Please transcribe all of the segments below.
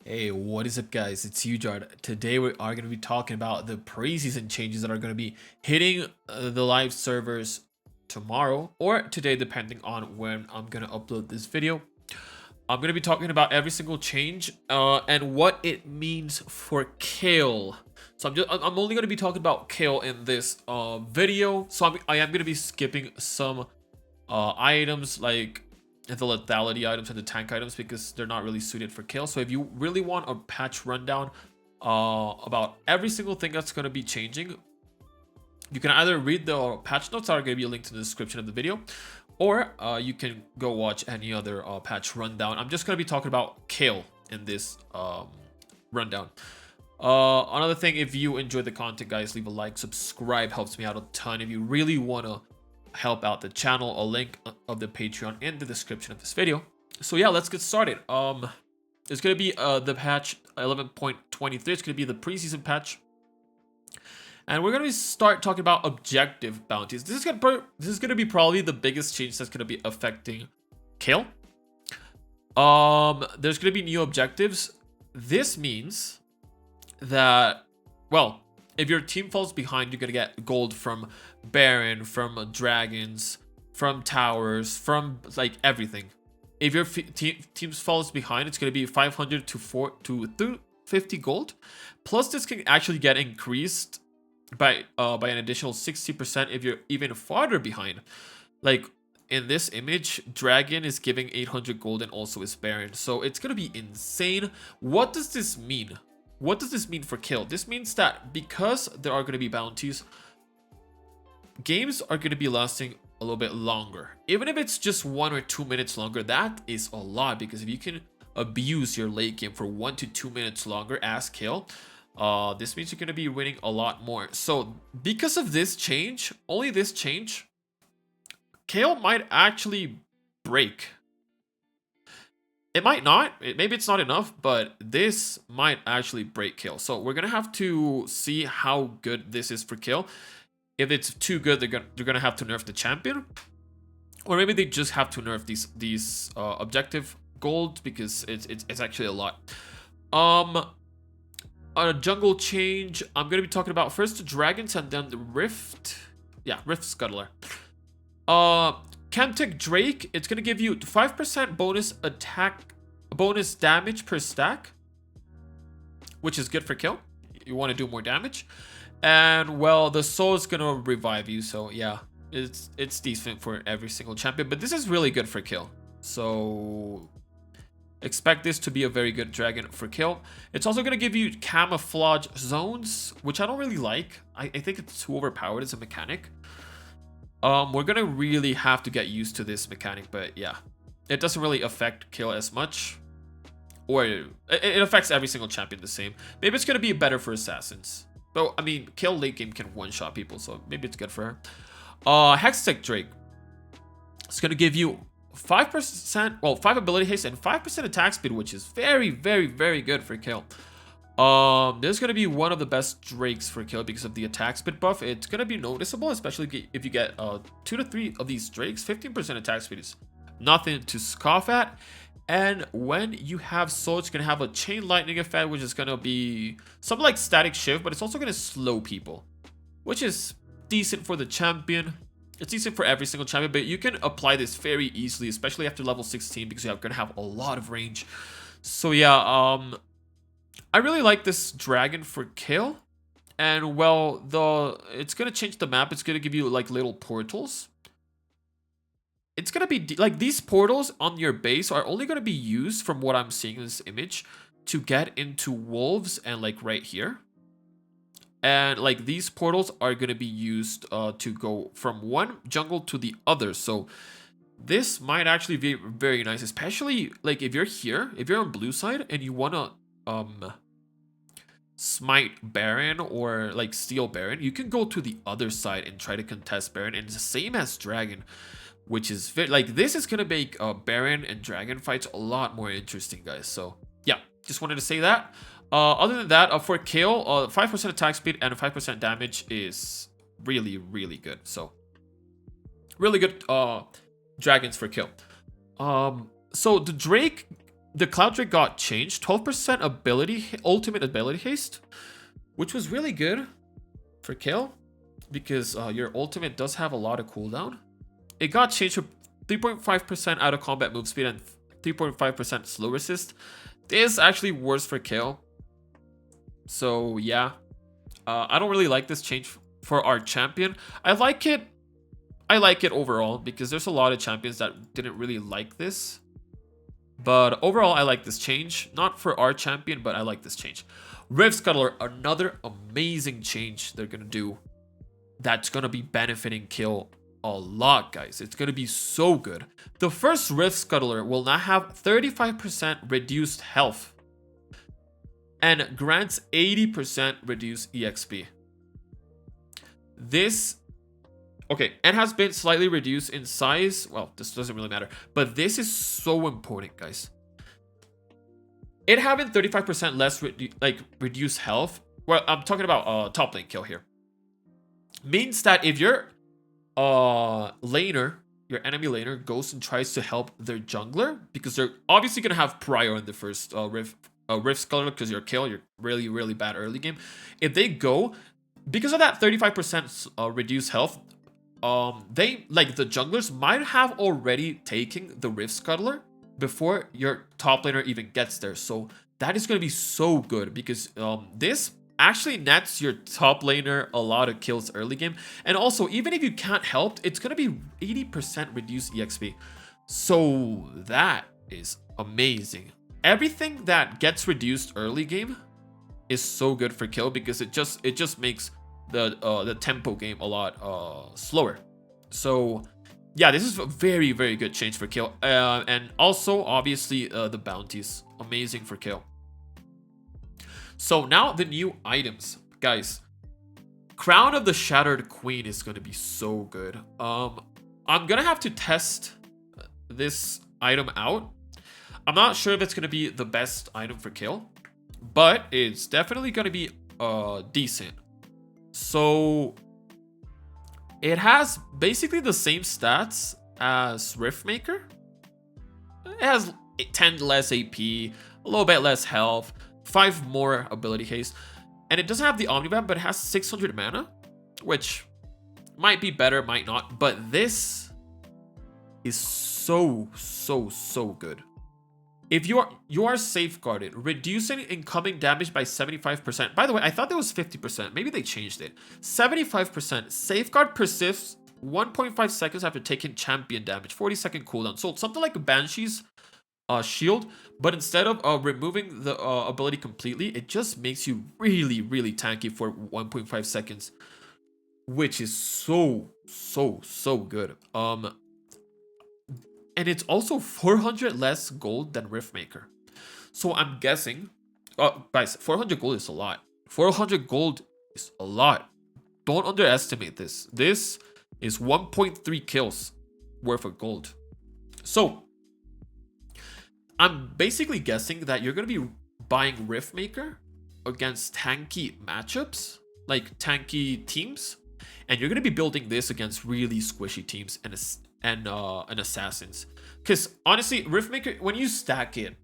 Hey, what is up guys? It's Ujard. Today we are going to be talking about the preseason changes that are going to be hitting the live servers tomorrow or today depending on when I'm going to upload this video. I'm going to be talking about every single change and what it means for Kayle. So I'm only going to be talking about Kayle in this video. So I am going to be skipping some items like the lethality items and the tank items because they're not really suited for Kayle. So if you really want a patch rundown about every single thing that's going to be changing, you can either read the patch notes that are going to be linked in the description of the video, or you can go watch any other patch rundown. I'm just going to be talking about Kayle in this rundown. Another thing, if you enjoyed the content, guys, leave a like, subscribe, helps me out a ton. If you really want to help out the channel, a link of the Patreon in the description of this video. So yeah, let's get started. It's gonna be the patch 11.23. It's gonna be the preseason patch, and we're gonna start talking about objective bounties. This is gonna be probably the biggest change that's gonna be affecting Kayle. There's gonna be new objectives. This means that, well, if your team falls behind, you're gonna get gold from Baron, from dragons, from towers, from like everything. If your team falls behind, it's gonna be 500 to 250 gold. Plus, this can actually get increased by an additional 60% if you're even farther behind. Like in this image, dragon is giving 800 gold and also is Baron, so it's gonna be insane. What does this mean? What does this mean for Kayle? This means that because there are going to be bounties, games are going to be lasting a little bit longer. Even if it's just 1 or 2 minutes longer, that is a lot, because if you can abuse your late game for 1 to 2 minutes longer as Kayle, this means you're going to be winning a lot more. So because of this change, only this change, Kayle might actually break. It might not. Maybe it's not enough, but this might actually break Kayle. So we're gonna have to see how good this is for Kayle. If it's too good, they're gonna have to nerf the champion, or maybe they just have to nerf these objective gold, because it's actually a lot. A jungle change. I'm gonna be talking about first the dragons and then the rift. Yeah, rift scuttler. Hextech Drake, it's gonna give you 5% bonus damage per stack, which is good for Kayle. You want to do more damage, and well, the soul is gonna revive you. So yeah, it's decent for every single champion, but this is really good for Kayle. So expect this to be a very good dragon for Kayle. It's also gonna give you camouflage zones, which I don't really like. I think it's too overpowered as a mechanic. We're gonna really have to get used to this mechanic, but yeah, it doesn't really affect Kayle as much, or it affects every single champion the same. Maybe it's gonna be better for assassins, but I mean, Kayle late game can one-shot people, so maybe it's good for her. Hextech Drake, it's gonna give you 5%, well, 5 ability haste and 5% attack speed, which is very, very, very good for Kayle. This is gonna be one of the best Drakes for Kayle because of the attack speed buff. It's gonna be noticeable, especially if you get 2 to 3 of these Drakes. 15% attack speed is nothing to scoff at. And when you have soul, it's gonna have a chain lightning effect, which is gonna be something like static shift, but it's also gonna slow people, which is decent for the champion. It's decent for every single champion, but you can apply this very easily, especially after level 16, because you're gonna have a lot of range. So yeah, I really like this dragon for Kayle, and well, it's gonna change the map. It's gonna give you like little portals. It's gonna be like these portals on your base are only gonna be used, from what I'm seeing in this image, to get into wolves and like right here. And like these portals are gonna be used to go from one jungle to the other. So this might actually be very nice, especially like if you're here, if you're on blue side and you wanna smite Baron or like steal Baron, you can go to the other side and try to contest Baron, and it's the same as Dragon, which is very, like, this is gonna make Baron and Dragon fights a lot more interesting, guys. So yeah, just wanted to say that. Other than that, for Kayle, 5% attack speed and 5% damage is really, really good. So really good dragons for Kayle. So the Drake the Cloud Drake got changed. 12% ultimate ability haste, which was really good for Kayle because your ultimate does have a lot of cooldown. It got changed to 3.5% out of combat move speed and 3.5% slow resist. This is actually worse for Kayle. So yeah, I don't really like this change for our champion. I like it overall because there's a lot of champions that didn't really like this. But overall, I like this change. Not for our champion, but I like this change. Rift Scuttler, another amazing change they're going to do. That's going to be benefiting Kayle a lot, guys. It's going to be so good. The first Rift Scuttler will now have 35% reduced health. And grants 80% reduced EXP. This... Okay, and has been slightly reduced in size. Well, this doesn't really matter. But this is so important, guys. It having 35% less reduced health. Well, I'm talking about top lane Kayle here. Means that if your laner, your enemy laner, goes and tries to help their jungler, because they're obviously going to have prior in the first Rift Scuttler, because you're Kayle, you're really, really bad early game. If they go, because of that 35% reduced health, they, like the junglers, might have already taken the Rift Scuttler before your top laner even gets there. So that is going to be so good because this actually nets your top laner a lot of kills early game. And also, even if you can't help, it's going to be 80% reduced EXP. So that is amazing. Everything that gets reduced early game is so good for Kayle because it just makes the tempo game a lot slower. So yeah, this is a very, very good change for Kayle. And also obviously the bounties, amazing for Kayle. So now the new items, guys. Crown of the Shattered Queen is going to be so good. I'm gonna have to test this item out. I'm not sure if it's gonna be the best item for Kayle, but it's definitely gonna be decent. So it has basically the same stats as Riftmaker. It has 10 less AP, a little bit less health, 5 more ability haste, and it doesn't have the Omnivamp, but it has 600 mana, which might be better, might not. But this is so good. If you are safeguarded, reducing incoming damage by 75%. By the way, I thought that was 50%. Maybe they changed it. 75%. Safeguard persists 1.5 seconds after taking champion damage. 40-second cooldown. So something like a Banshee's shield, but instead of removing the ability completely, it just makes you really, really tanky for 1.5 seconds, which is so good. And it's also 400 less gold than Riftmaker. So I'm guessing... guys, 400 gold is a lot. 400 gold is a lot. Don't underestimate this. This is 1.3 kills worth of gold. So, I'm basically guessing that you're going to be buying Riftmaker against tanky matchups, like tanky teams. And you're going to be building this against really squishy teams and assassins, because honestly, Riftmaker, when you stack it,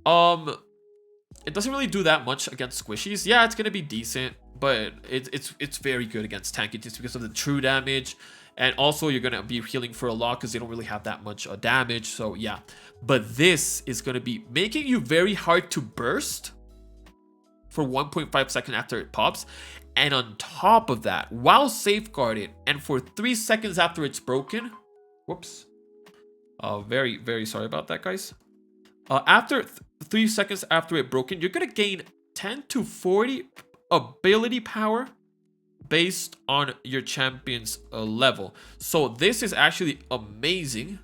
it doesn't really do that much against squishies. Yeah, it's gonna be decent, but it's very good against tanky teams because of the true damage, and also you're gonna be healing for a lot because they don't really have that much damage. So yeah, but this is gonna be making you very hard to burst for 1.5 seconds after it pops. And on top of that, while safeguarded and for 3 seconds after it's broken, whoops, very, very sorry about that, guys. After 3 seconds after it broken, you're gonna gain 10 to 40 ability power based on your champion's level. So this is actually amazing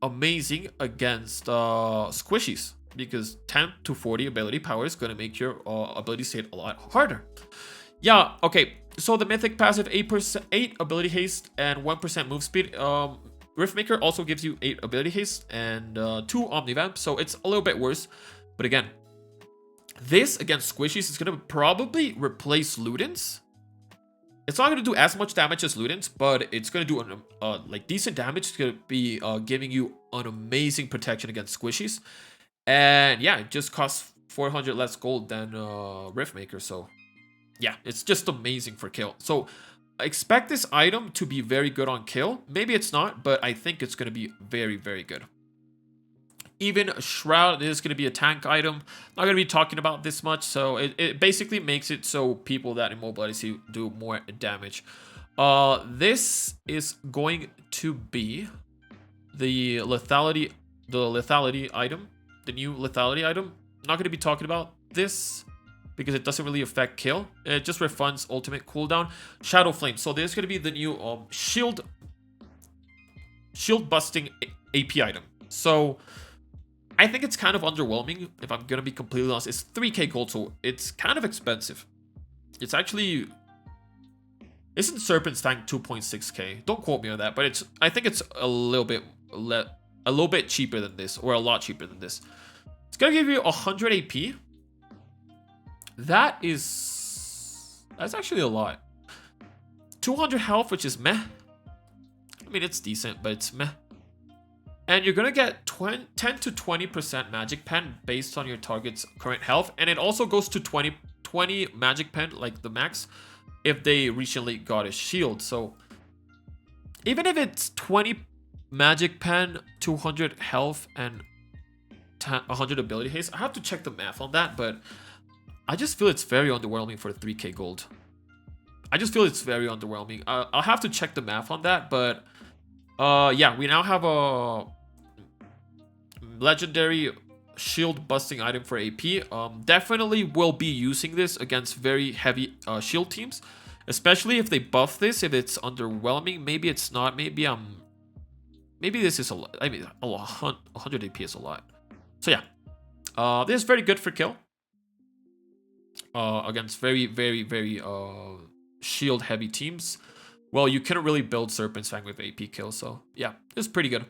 against squishies, because 10 to 40 ability power is going to make your abilities hit a lot harder. Yeah, okay. So the mythic passive 8 ability haste and 1% move speed. Riftmaker also gives you 8 ability haste and 2 Omnivamp, so it's a little bit worse. But again, this against squishies is going to probably replace Ludens. It's not going to do as much damage as Ludens, but it's going to do like decent damage. It's going to be giving you an amazing protection against squishies. And yeah, it just costs 400 less gold than Riftmaker. So yeah, it's just amazing for kill. So expect this item to be very good on kill. Maybe it's not, but I think it's going to be very, very good. Even Shroud is going to be a tank item. Not going to be talking about this much, so it basically makes it so people that immobilize you do more damage. This is going to be the lethality item, the new lethality item. Not going to be talking about this because it doesn't really affect kill. It just refunds ultimate cooldown. Shadow Flame. So this is going to be the new shield busting AP item. So I think it's kind of underwhelming, if I'm going to be completely honest. It's 3k gold, so it's kind of expensive. It's actually... Isn't Serpent's Fang 2.6k? Don't quote me on that, but I think it's a little bit cheaper than this, or a lot cheaper than this. It's going to give you 100 AP. That's actually a lot. 200 health, which is meh. I mean, it's decent, but it's meh. And you're going to get 10 to 20% Magic Pen based on your target's current health. And it also goes to 20 Magic Pen, like the max, if they recently got a shield. So even if it's 20 Magic Pen, 200 health, and 100 ability haste, I have to check the math on that. But I just feel it's very underwhelming for 3k gold. I just feel it's very underwhelming. I'll have to check the math on that. But yeah, we now have a legendary shield busting item for AP. Definitely will be using this against very heavy shield teams, especially if they buff this. If it's underwhelming, maybe it's not. Maybe this is a lot. I mean, 100 AP is a lot. So yeah, this is very good for kill against very, very, very shield heavy teams. Well, you couldn't really build Serpent's Fang with AP kill, so yeah, it's pretty good.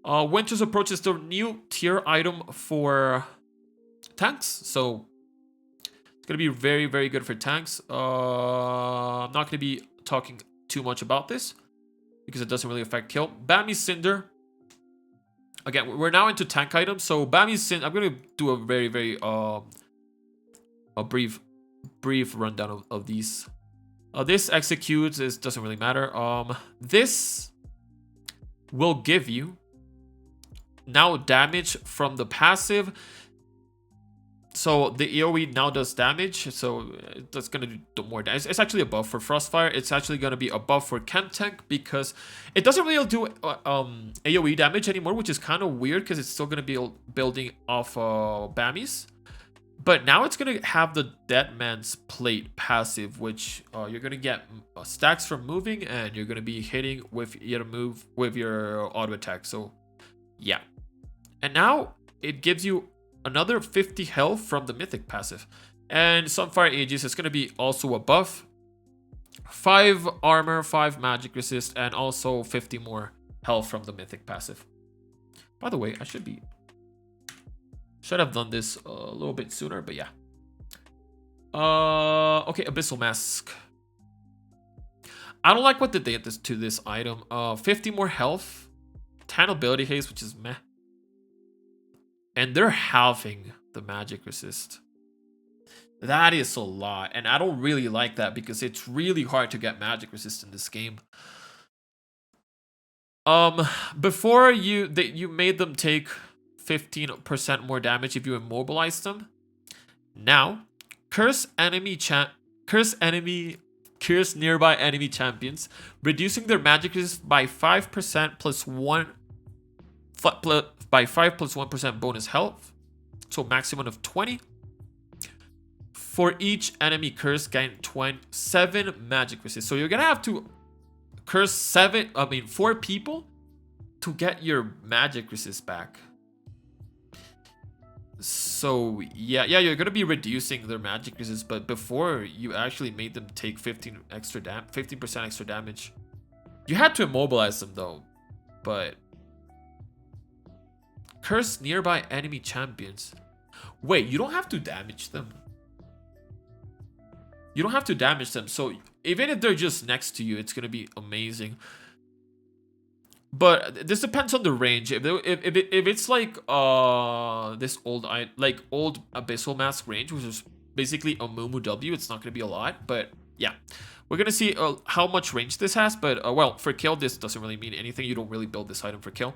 Winter's Approach is the new tier item for tanks, so it's going to be very, very good for tanks. I'm not going to be talking too much about this because it doesn't really affect kill. Bami's Cinder. Again, we're now into tank items, so Bami's Cinder, I'm going to do a very, very a brief rundown of these. This executes, this doesn't really matter. This will give you now damage from the passive. So the AoE now does damage, so that's gonna do more damage. It's actually a buff for Frostfire. It's actually gonna be a buff for Chemtank because it doesn't really do AoE damage anymore, which is kind of weird because it's still gonna be building off Bami's. But now it's going to have the Dead Man's Plate passive, which you're going to get stacks from moving, and you're going to be hitting with your move with your auto attack. So, yeah. And now it gives you another 50 health from the Mythic passive. And Sunfire Aegis is going to be also a buff. 5 armor, 5 magic resist, and also 50 more health from the Mythic passive. By the way, should have done this a little bit sooner, but yeah. Okay, Abyssal Mask. I don't like what they did to this item. 50 more health, 10 ability haste, which is meh. And they're halving the magic resist. That is a lot, and I don't really like that because it's really hard to get magic resist in this game. Before you made them take 15% more damage if you immobilize them. Now, curse nearby enemy champions, reducing their magic resist by 5% plus 1 by 5 plus 1% bonus health. So maximum of 20. For each enemy curse, gain 7 magic resist. So you're gonna have to curse 4 people to get your magic resist back. So yeah, you're gonna be reducing their magic resist, but before you actually made them take 15% extra damage. You had to immobilize them though, but curse nearby enemy champions. Wait, you don't have to damage them. You don't have to damage them, so even if they're just next to you, it's gonna be amazing. But this depends on the range. If it's like this old Abyssal Mask range, which is basically a Mumu W, it's not gonna be a lot. But yeah, we're gonna see how much range this has. But well, for kill, this doesn't really mean anything. You don't really build this item for kill.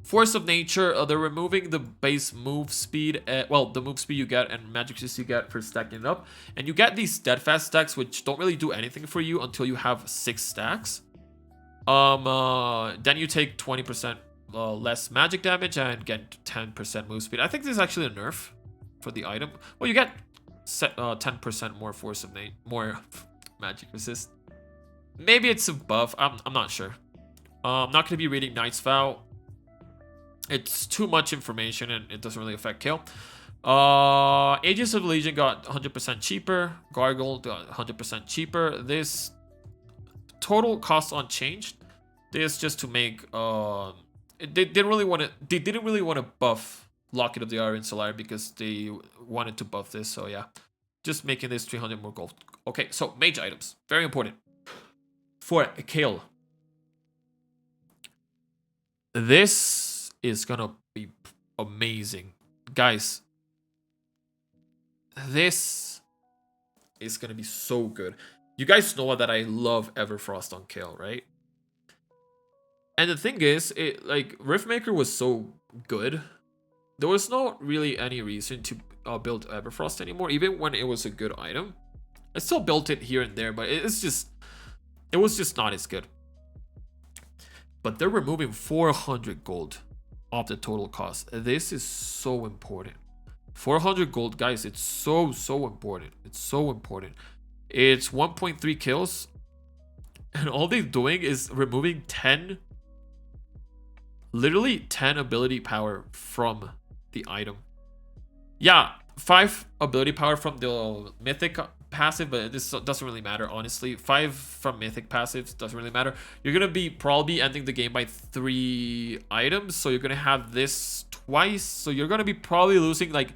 Force of Nature, they're removing the base move speed, well, the move speed you get and magic resist you get for stacking it up. And you get these steadfast stacks, which don't really do anything for you until you have 6 stacks. Then you take 20% less magic damage and get 10% move speed. I think this is actually a nerf for the item. Well, you get 10% more force of more magic resist. Maybe it's a buff. I'm not sure. I'm not gonna be reading Knight's Vow. It's too much information and it doesn't really affect kill. Agents of the Legion got 100% cheaper. Gargle got 100% cheaper. This total cost unchanged. This just to make they didn't really want to buff Locket of the Iron Solar because they wanted to buff this. So yeah, just making this 300 more gold. Okay, so mage items, very important for Kayle. This is gonna be amazing, guys. This is gonna be so good. You guys know that I love Everfrost on Kayle, right? And the thing is, like Riftmaker was so good, there was not really any reason to build Everfrost anymore, even when it was a good item. I still built it here and there, but it was just not as good. But they're removing 400 gold off the total cost. This is so important. 400 gold, guys. It's so important. It's so important. It's 1.3 kills, and all they're doing is removing 10, literally 10 ability power from the item. Yeah, 5 ability power from the mythic passive, but this doesn't really matter, honestly. 5 from mythic passives doesn't really matter. You're gonna be probably ending the game by 3 items, so you're gonna have this twice, so you're gonna be probably losing like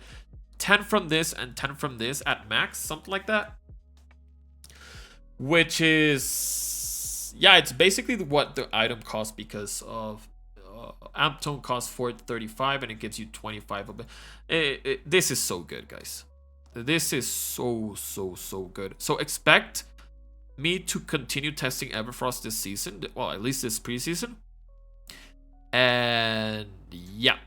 10 from this and 10 from this at max, something like that. Which is, yeah, it's basically what the item costs, because of Amp Tone costs 435 and it gives you 25 of it. This is so good, guys. This is so good. So expect me to continue testing Everfrost this season. Well, at least this preseason. And yeah,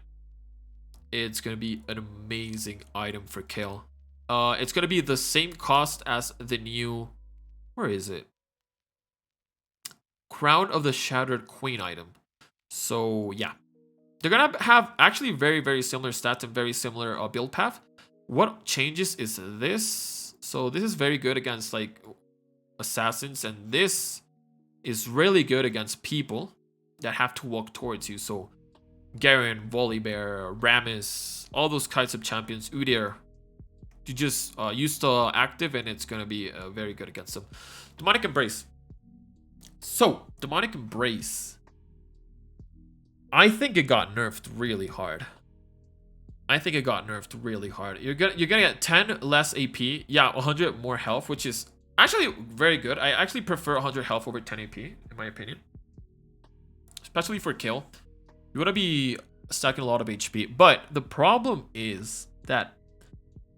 it's gonna be an amazing item for Kayle. It's gonna be the same cost as the new, where is it? Crown of the Shattered Queen item. So yeah, they're gonna have actually very similar stats and very similar build path. What changes is this. So this is very good against like assassins, and this is really good against people that have to walk towards you. So Garen, Volibear, Rammus, all those kinds of champions, Udyr. You just use the active and it's gonna be very good against them. Demonic Embrace. So Demonic Embrace, I think it got nerfed really hard. You're gonna get 10 less AP. Yeah, 100 more health, which is actually very good. I actually prefer 100 health over 10 AP, in my opinion. Especially for Kayle. You want to be stacking a lot of HP. But the problem is that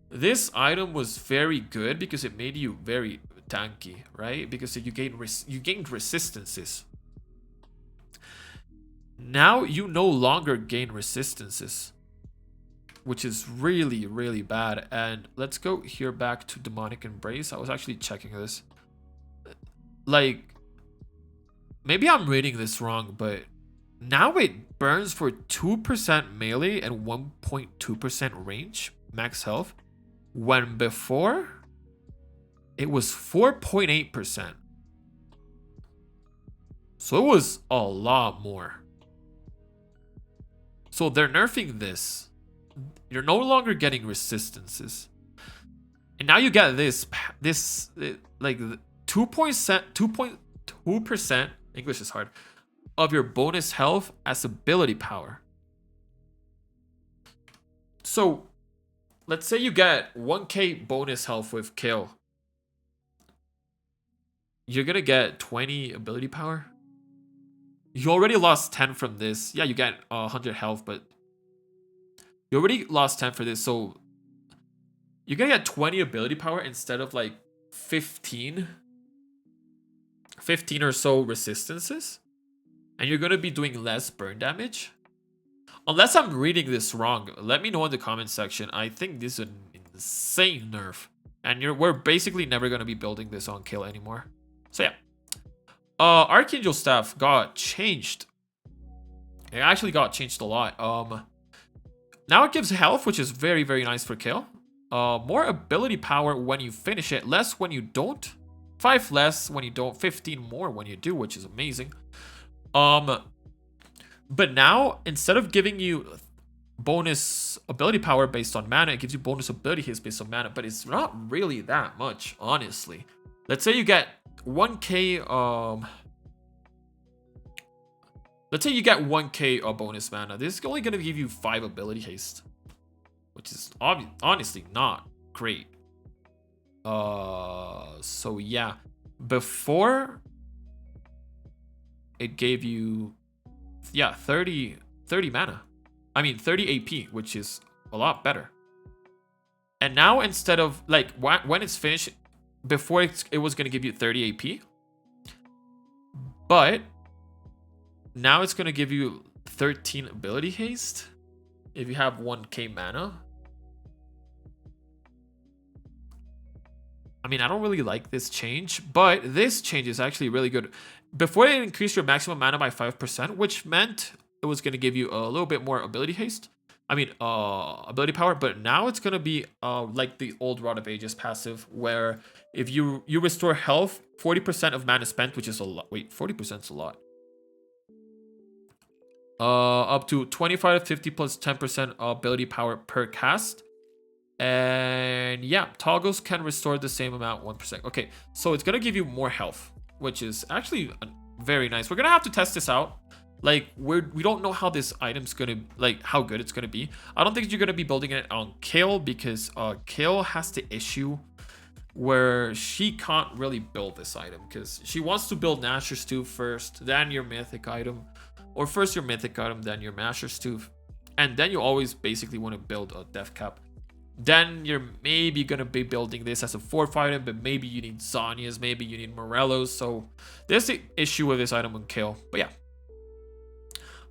this item was very good because it made you very tanky, right? Because you gained resistances. Now you no longer gain resistances, which is really bad. And let's go here back to Demonic Embrace. I was actually checking this. Like, maybe I'm reading this wrong, but now it burns for 2% melee and 1.2% range max health, when before it was 4.8%. So it was a lot more. So they're nerfing this. You're no longer getting resistances, and now you get this like 2.2%. English is hard. Of your bonus health as ability power. So let's say you get 1k bonus health with Kayle. You're gonna get 20 ability power. You already lost 10 from this. Yeah, you get 100 health, but you already lost 10 for this, so you're gonna get 20 ability power instead of like 15 or so resistances, and you're gonna be doing less burn damage. Unless I'm reading this wrong, let me know in the comment section. I think this is an insane nerf, and we're basically never gonna be building this on Kayle anymore. So yeah, Archangel Staff got changed. It actually got changed a lot. Now it gives health, which is very, very nice for Kayle. More ability power when you finish it, less when you don't. 5 less when you don't, 15 more when you do, which is amazing. But now, instead of giving you bonus ability power based on mana, it gives you bonus ability hits based on mana, but it's not really that much, honestly. Let's say you get 1k, let's say you get 1k bonus mana. This is only going to give you 5 ability haste, which is honestly not great. So yeah, before it gave you, yeah, 30 mana. I mean 30 AP, which is a lot better. And now instead of like when it's finished, before it was going to give you 30 AP, but now it's going to give you 13 ability haste if you have 1k mana. I mean, I don't really like this change, but this change is actually really good. Before it increased your maximum mana by 5%, which meant it was going to give you a little bit more ability haste. I mean, ability power, but now it's going to be like the old Rod of Ages passive, where if you restore health, 40% of mana spent, which is a lot. Wait, 40% is a lot. Up to 25 to 50 plus 10% ability power per cast. And yeah, toggles can restore the same amount, 1%. Okay, so it's gonna give you more health, which is actually very nice. We're gonna have to test this out. Like, we don't know how this item's gonna, like, how good it's gonna be. I don't think you're gonna be building it on Kayle, because Kayle has the issue where she can't really build this item, because she wants to build Nashor's Tooth first, then your mythic item, or first your mythic item, then your Nashor's Tooth, and then you always basically want to build a Death Cap. Then you're maybe going to be building this as a 4th item, but maybe you need Zhonya's, maybe you need Morello's. So there's the issue with this item on Kayle. But yeah.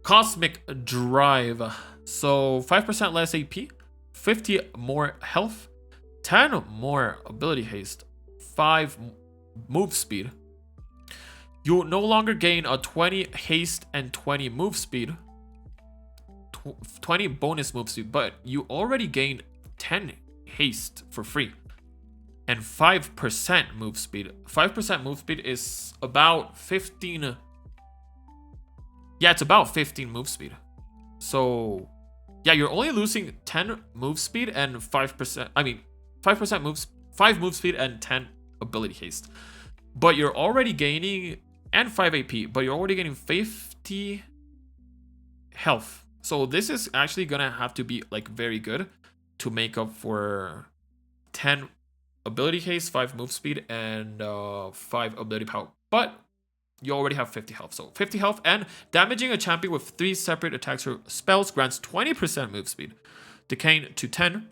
Cosmic Drive. So 5% less AP, 50 more health, 10 more ability haste, 5 move speed. You no longer gain a 20 haste and 20 move speed. 20 bonus move speed, but you already gained 10 haste for free and 5% move speed. 5% move speed is about 15. Yeah, it's about 15 move speed. So yeah, you're only losing 10 move speed and 5%. I mean, 5% moves, 5 move speed and 10 ability haste. But you're already gaining, and 5 AP, but you're already getting 50 health. So this is actually gonna have to be like very good to make up for 10 ability haste, 5 move speed, and 5 ability power. But you already have 50 health. So 50 health, and damaging a champion with 3 separate attacks or spells grants 20% move speed, decaying to 10,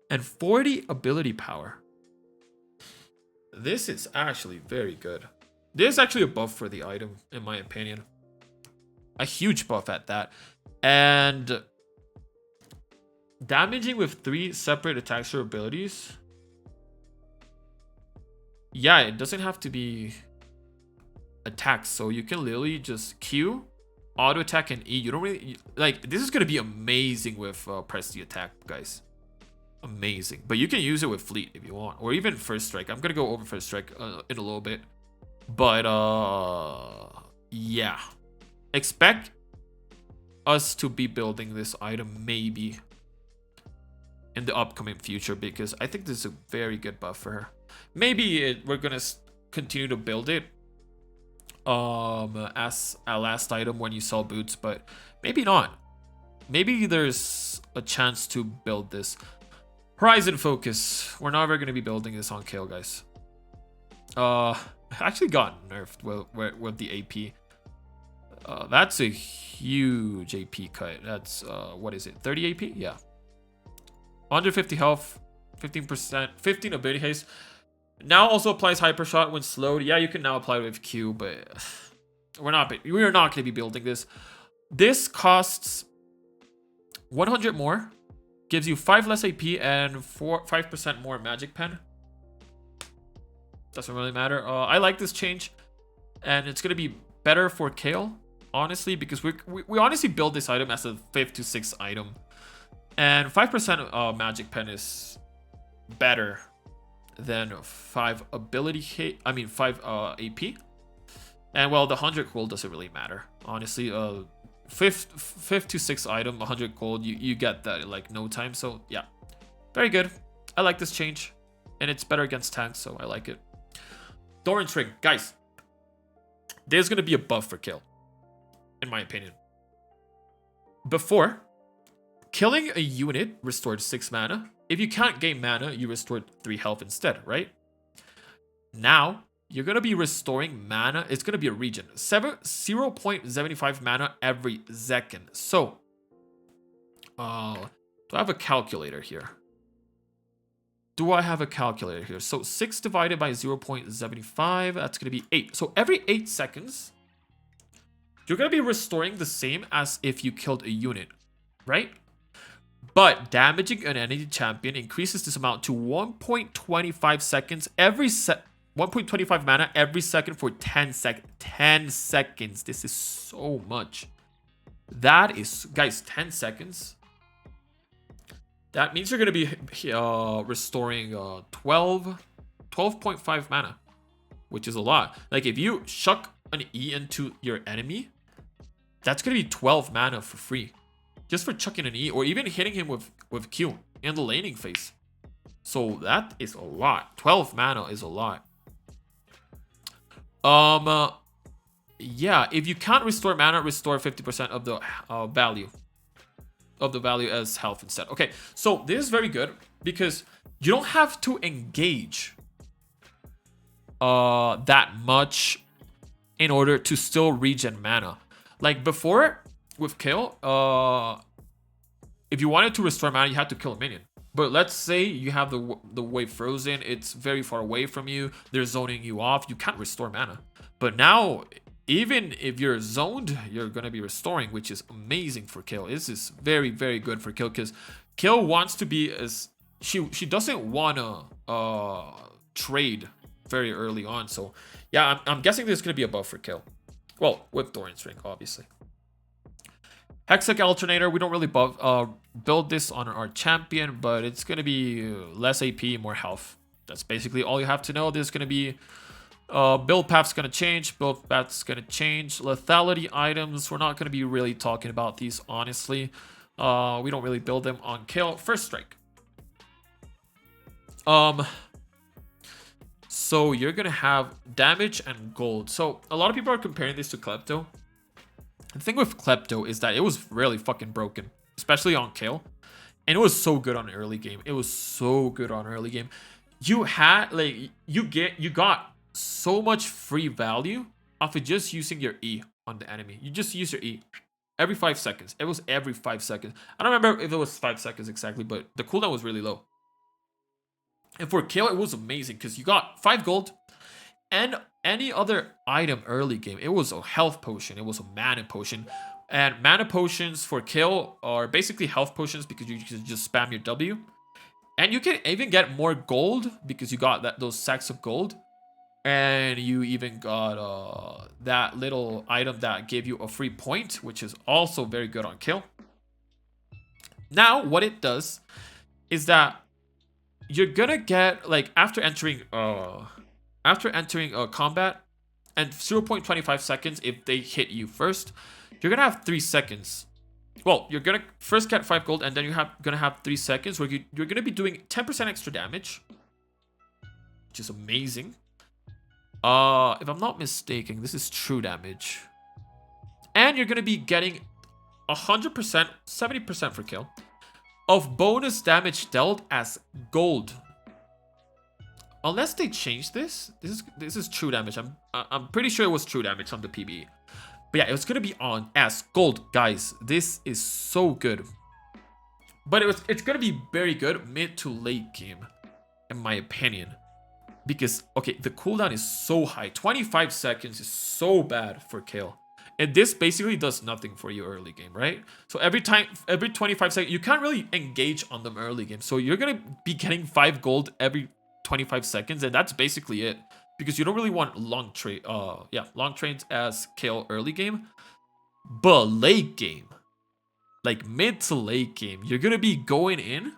and 40 ability power. This is actually very good. This is actually a buff for the item, in my opinion. A huge buff at that. And damaging with 3 separate attacks or abilities. Yeah, it doesn't have to be attacks. So you can literally just Q, auto attack, and E. You don't really, like, this is going to be amazing with press the attack, guys. Amazing. But you can use it with fleet if you want, or even first strike. I'm going to go over first strike in a little bit. But yeah, expect us to be building this item maybe in the upcoming future, because I think this is a very good buff for her. Maybe we're gonna continue to build it as a last item when you sell boots, but maybe not. Maybe there's a chance to build this. Horizon Focus. We're never gonna be building this on Kayle, guys. Actually got nerfed with the AP. That's a huge AP cut. That's, what is it? 30 AP? Yeah. 150 health, 15%, 15 ability haste. Now also applies hyper shot when slowed. Yeah, you can now apply it with Q, but we are not going to be building this. This costs 100 more, gives you 5 less AP and 5% more magic pen. Doesn't really matter. I like this change, and it's going to be better for Kayle, honestly, because we honestly build this item as a 5th to 6th item, and 5% magic pen is better than 5 ability hit. I mean 5 AP, and well, the 100 gold doesn't really matter, honestly. 5th to 6th item, 100 gold, you get that in like no time. So yeah, very good. I like this change, and it's better against tanks, so I like it. Doran's Ring, guys. There's gonna be a buff for Kayle, in my opinion. Before, killing a unit restored 6 mana. If you can't gain mana, you restored 3 health instead, right? Now, you're gonna be restoring mana. It's gonna be a regen. 0.75 mana every second. So, do I have a calculator here? Do I have a calculator here? So 6 divided by 0.75, that's going to be 8. So every 8 seconds, you're going to be restoring the same as if you killed a unit, right? But damaging an enemy champion increases this amount to 1.25 seconds every 1.25 mana every second for 10 seconds. 10 seconds. This is so much. That is, guys, 10 seconds. That means you're going to be restoring 12.5 mana, which is a lot. Like, if you chuck an E into your enemy, that's going to be 12 mana for free. Just for chucking an E, or even hitting him with Q in the laning phase. So that is a lot. 12 mana is a lot. Yeah, if you can't restore mana, restore 50% of the value. Of the value as health instead. Okay, so this is very good because you don't have to engage that much in order to still regen mana. Like before with Kayle, if you wanted to restore mana, you had to kill a minion. But let's say you have the wave frozen, it's very far away from you, they're zoning you off, you can't restore mana. But now, even if you're zoned, you're going to be restoring, which is amazing for Kayle. This is very, very good for Kayle because Kayle wants to be as... She doesn't want to trade very early on. So, yeah, I'm guessing there's going to be a buff for Kayle. Well, with Doran's Ring, obviously. Hextech Alternator, we don't really build this on our champion, but it's going to be less AP, more health. That's basically all you have to know. There's going to be... build path's gonna change, build path's gonna change. Lethality items, we're not gonna be really talking about these, honestly. We don't really build them on Kayle. First strike. So you're gonna have damage and gold. So a lot of people are comparing this to Klepto. The thing with Klepto is that it was really fucking broken, especially on Kayle. And it was so good on early game. It was so good on early game. You had, like, you got so much free value off of just using your E on the enemy. You just use your E every 5 seconds. It was every 5 seconds. I don't remember if it was 5 seconds exactly, but the cooldown was really low. And for Kayle, it was amazing because you got 5 gold and any other item early game. It was a health potion. It was a mana potion. And mana potions for Kayle are basically health potions because you can just spam your W. And you can even get more gold because you got those sacks of gold. And you even got that little item that gave you a free point, which is also very good on Kayle. Now, what it does is that you're gonna get, like, after entering combat and 0.25 seconds if they hit you first, you're gonna have 3 seconds. Well, you're gonna first get 5 gold, and then you're gonna have 3 seconds where you're gonna be doing 10% extra damage, which is amazing. If I'm not mistaken, this is true damage. And you're going to be getting 100%, 70% for Kayle, of bonus damage dealt as gold. Unless they change this. This is true damage. I'm pretty sure it was true damage on the PBE. But yeah, it's gonna be on as gold, guys. This is so good. But it's gonna be very good mid to late game, in my opinion. Because, okay, the cooldown is so high. 25 seconds is so bad for Kayle. And this basically does nothing for you early game, right? So every 25 seconds, you can't really engage on them early game. So you're gonna be getting 5 gold every 25 seconds, and that's basically it. Because you don't really want long trades as Kayle early game. But late game, like mid to late game, you're gonna be going in,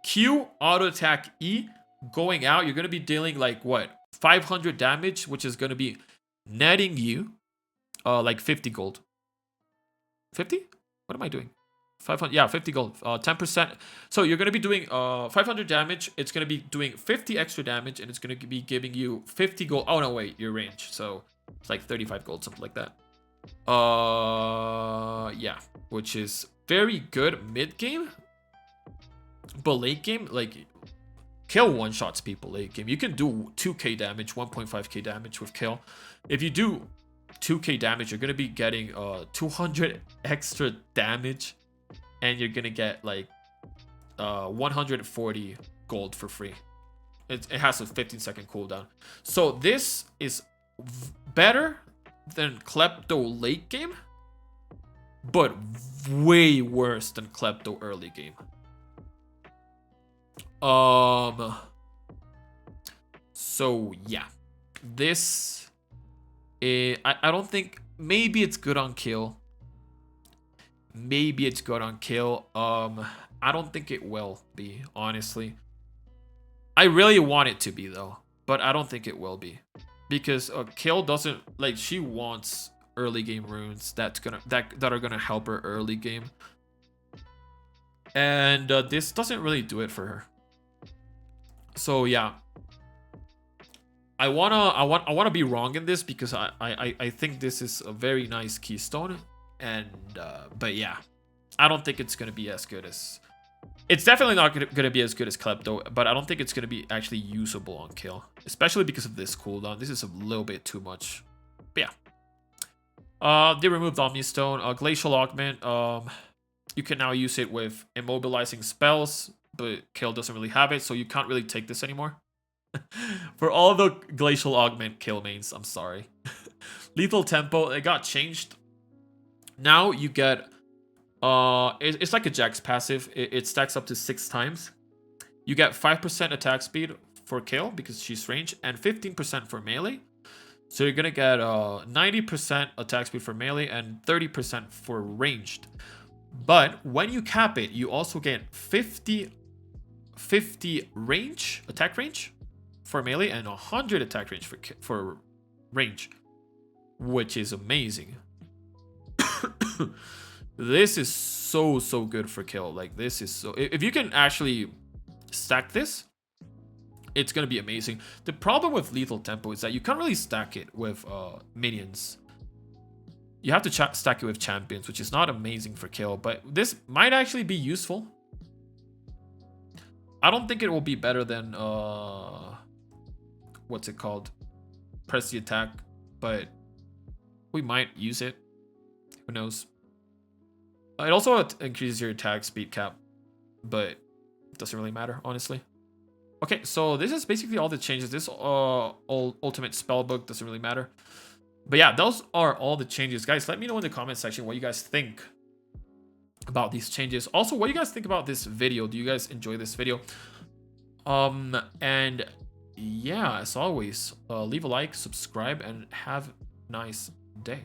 Q, auto attack E, going out, you're gonna be dealing like what? 500 damage, which is gonna be netting you like 50 gold. 50? What am I doing? 500, yeah, 50 gold, 10%. So you're gonna be doing 500 damage. It's gonna be doing 50 extra damage, and it's gonna be giving you 50 gold. Oh no, wait, your range. So it's like 35 gold, something like that. Yeah, which is very good mid game. But late game, like Kayle one shots people late game. You can do 2k damage, 1.5k damage with Kayle. If you do 2k damage, you're gonna be getting 200 extra damage, and you're gonna get like 140 gold for free. It has a 15-second cooldown. So this is better than Klepto late game, but way worse than Klepto early game. So yeah, this I don't think, maybe it's good on Kayle. Maybe it's good on Kayle. I don't think it will be, honestly. I really want it to be though, but I don't think it will be, because Kayle doesn't, like, she wants early game runes that are gonna help her early game, and this doesn't really do it for her. So yeah, I wanna be wrong in this, because I think this is a very nice keystone, and but yeah, I don't think it's gonna be as good as. It's definitely not gonna be as good as Klepto, but I don't think it's gonna be actually usable on Kayle, especially because of this cooldown. This is a little bit too much. But yeah, they removed Omnistone, Glacial Augment. You can now use it with immobilizing spells, but Kayle doesn't really have it, so you can't really take this anymore. For all the Glacial Augment Kayle mains, I'm sorry. Lethal Tempo, it got changed. Now you get, it's like a Jax passive. It stacks up to 6 times. You get 5% attack speed for Kayle because she's ranged, and 15% for melee. So you're gonna get 90% attack speed for melee and 30% for ranged. But when you cap it, you also get 50 range, attack range for melee, and 100 attack range for range, which is amazing. This is so good for Kayle. Like, this is so, if you can actually stack this, it's gonna be amazing. The problem with Lethal Tempo is that you can't really stack it with minions. You have to stack it with champions, which is not amazing for Kayle, but this might actually be useful. I don't think it will be better than what's it called, press the attack, but we might use it. Who knows? It also increases your attack speed cap, but it doesn't really matter, honestly. Okay, so this is basically all the changes. This ultimate spellbook doesn't really matter. But yeah, those are all the changes. Guys, let me know in the comment section what you guys think about these changes. Also, what do you guys think about this video? Do you guys enjoy this video? And yeah, as always, leave a like, subscribe, and have a nice day.